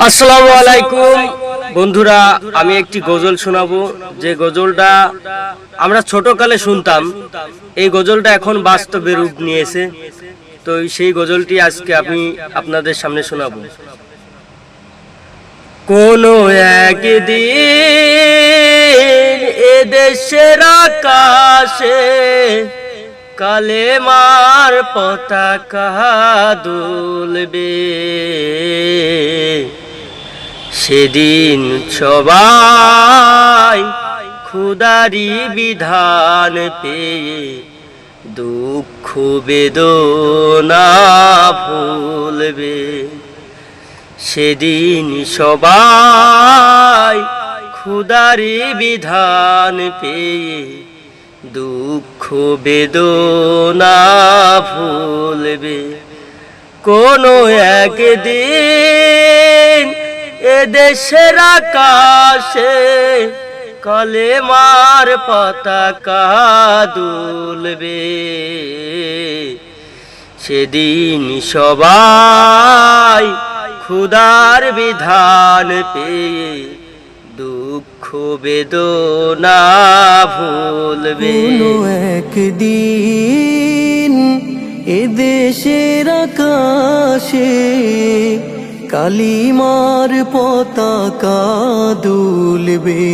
আসসালামু আলাইকুম বন্ধুরা, আমি একটি গজল শোনাবো। যে গজলটা আমরা ছোটকালে শুনতাম, এই গজলটা এখন বাস্তবে রূপ নিয়েছে। তো সেই গজলটি আজকে আমি আপনাদের সামনে শোনাবো। কোনো একদিন এদেশের আকাশে কালেমার পতাকা দুলবে, সেদিন সবাই খুদারি বিধান পেয়ে দুঃখ বেদনা ভুলবে। সেদিন সবাই খুদারি বিধান পেয়ে দুঃখ বেদনা ভুলবে। কোনো একদিন এদেশের আকাশে কালেমার পতাকা দুলবে, সেদিন সবাই খুদার বিধান পেয়ে দুঃখ বেদনা ভুলবে। কোনো একদিন এদেশের আকাশে কালিমার পতাকা দুলবে।